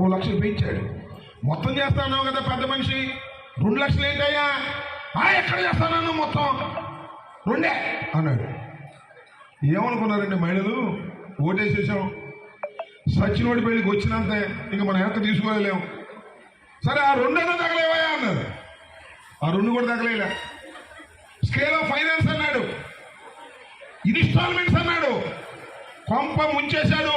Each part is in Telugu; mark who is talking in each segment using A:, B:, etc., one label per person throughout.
A: 2,00,000 పెంచాడు. మొత్తం చేస్తాను కదా పెద్ద మనిషి, 2 లక్షలు ఏంటయ్యా, ఎక్కడ చేస్తాను మొత్తం 2 అన్నాడు. ఏమనుకున్నారండి మహిళలు? ఓటేసేసాం, సచ్చినోడి పెళ్ళికి వచ్చినంతే, ఇంక మనం ఎంత తీసుకోలేము. సరే ఆ 2 తగలేవయా అన్నారు. ఆ 2 కూడా తగలేలా. స్కేల్ ఆఫ్ ఫైనాన్స్ అన్నాడు, ఇన్స్టాల్మెంట్స్ అన్నాడు, కొంప ముంచేశాడు.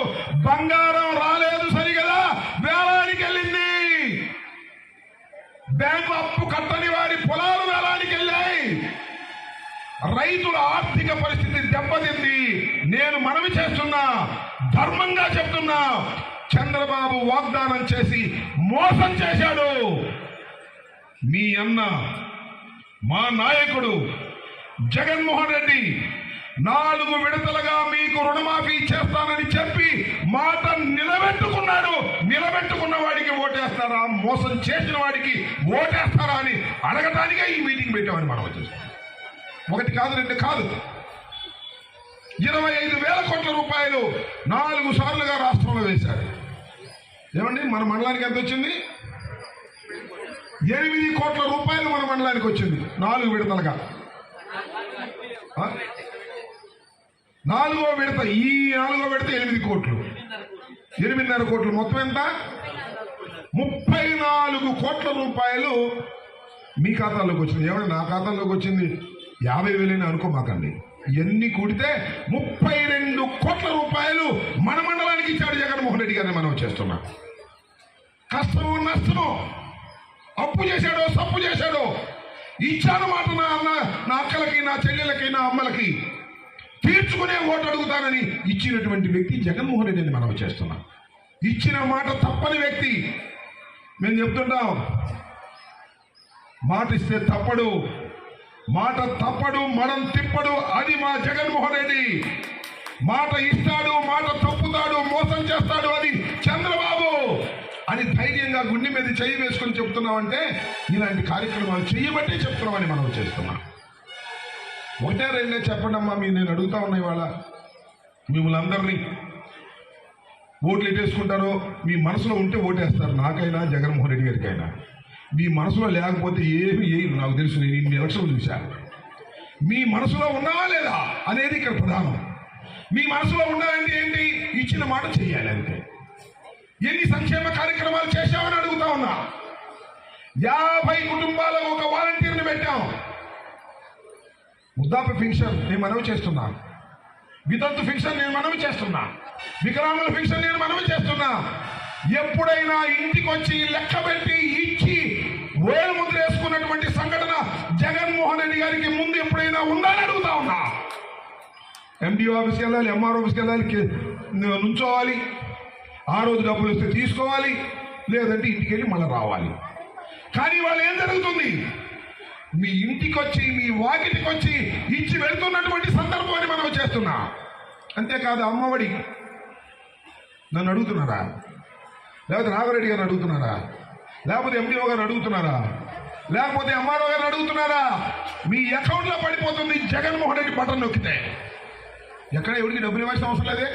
A: బంగారం రాలేదు సరిగదా, వేలానికి వెళ్ళింది. బ్యాంకు అప్పు కట్టని వారి పొలాలు వేలానికి వెళ్ళాయి. రైతుల ఆర్థిక పరిస్థితి దెబ్బతింది. నేను మనవి చేస్తున్నా, ధర్మంగా చెప్తున్నా, చంద్రబాబు వాగ్దానం చేసి మోసం చేశాడు. మీ అన్న, మా నాయకుడు జగన్మోహన్ రెడ్డి 4 విడతలుగా మీకు రుణమాఫీ చేస్తానని చెప్పి మాట నిలబెట్టుకున్నాడు. నిలబెట్టుకున్న వాడికి ఓటేస్తారా, మోసం చేసిన వాడికి ఓటేస్తారా అని అడగటానికే ఈ మీటింగ్ పెట్టామని మనం వచ్చేస్తాం. 1 కాదు 2 కాదు, 25,000 కోట్ల రూపాయలు 4 సార్లుగా రాష్ట్రంలో వేశారు. ఏమండి, మన మండలానికి ఎంత వచ్చింది? 8 కోట్ల రూపాయలు మన మండలానికి వచ్చింది 4 విడతలుగా. 4వ విడత, ఈ 4వ విడత 8 కోట్లు, 8.5 కోట్లు, మొత్తం ఎంత? 34 కోట్ల రూపాయలు మీ ఖాతాలోకి వచ్చింది. ఏమంటే నా ఖాతాలోకి వచ్చింది 50,000 అనుకోమాకండి. ఎన్ని కూడితే 32 కోట్ల రూపాయలు మన మండలానికి ఇచ్చాడు జగన్మోహన్ రెడ్డి గారిని మనం చేస్తున్నాం. కష్టమో నష్టమో, అప్పు చేశాడో సప్పు చేశాడో, ఇచ్చాను మాట నా అన్న, నా అక్కలకి, నా చెల్లెలకి, నా అమ్మలకి తీర్చుకునే ఓటు అడుగుతానని ఇచ్చినటువంటి వ్యక్తి జగన్మోహన్ రెడ్డిని మనం చేస్తున్నాం. ఇచ్చిన మాట తప్పని వ్యక్తి. మేము చెప్తుంటాం, మాట ఇస్తే తప్పడు, మాట తప్పడు, మడం తిప్పడు. అది మా జగన్మోహన్ రెడ్డి. మాట ఇస్తాడు, మాట తప్పుతాడు, మోసం చేస్తాడు, అది చంద్రబాబు అని ధైర్యంగా గుండె మీద చేయి వేసుకొని చెప్తున్నామంటే ఇలాంటి కార్యక్రమాలు చేయబట్టే చెప్తున్నామని మనం చేస్తున్నాం. 1, 2 చెప్పండి అమ్మా. నేను అడుగుతా ఉన్నా ఇవాళ మిమ్మల్ని అందరినీ, ఓట్లు ఎట్టేసుకుంటారో మీ మనసులో ఉంటే ఓటేస్తారు, నాకైనా జగన్మోహన్ రెడ్డి గారికైనా. మీ మనసులో లేకపోతే ఏమి నాకు తెలుసు, నేను ఇన్ని ఎలక్షన్లు చూశాను. మీ మనసులో ఉన్నావా లేదా అనేది ఇక్కడ ప్రధానం. మీ మనసులో ఉండాలంటే ఏంటి? ఇచ్చిన మాట చెయ్యాలి అంతే. ఎన్ని సంక్షేమ కార్యక్రమాలు చేశామని అడుగుతా ఉన్నా. 50 కుటుంబాలకు ఒక వాలంటీర్ని పెట్టాం. వృద్ధాప్య పెన్షన్ నేను మనవి చేస్తున్నా, వితంతు పెన్షన్ నేను మనవి చేస్తున్నా, వికలాంగుల పెన్షన్ నేను మనవి చేస్తున్నా. ఎప్పుడైనా ఇంటికి వచ్చి లెక్క పెట్టి ఇచ్చి వేలు ముద్ర వేసుకున్నటువంటి సంఘటన జగన్మోహన్ రెడ్డి గారికి ముందు ఎప్పుడైనా ఉందని అడుగుతా ఉన్నా. ఎండిఓ ఆఫీస్కి వెళ్ళాలి, ఎంఆర్ఓ ఆఫీస్కి వెళ్ళాలి, నుంచోవాలి, ఆ రోజు డబ్బులు వస్తే తీసుకోవాలి, లేదంటే ఇంటికి వెళ్ళి మళ్ళీ రావాలి. కానీ వాళ్ళు ఏం జరుగుతుంది? మీ ఇంటికి వచ్చి, మీ వాకిటికి వచ్చి ఇచ్చి వెళ్తున్నటువంటి సందర్భాన్ని మనం చేస్తున్నా. అంతేకాదు, అమ్మఒడి నన్ను అడుగుతున్నారా, లేకపోతే నాగరెడ్డి గారిని అడుగుతున్నారా, లేకపోతే ఎండిఓ గారిని అడుగుతున్నారా, లేకపోతే ఎంఆర్ఓ గారిని అడుగుతున్నారా? మీ అకౌంట్లో పడిపోతుంది జగన్మోహన్ రెడ్డి బటన్ నొక్కితే. ఎక్కడ ఎవరికి డబ్బులు ఇవ్వాల్సిన అవసరం లేదే.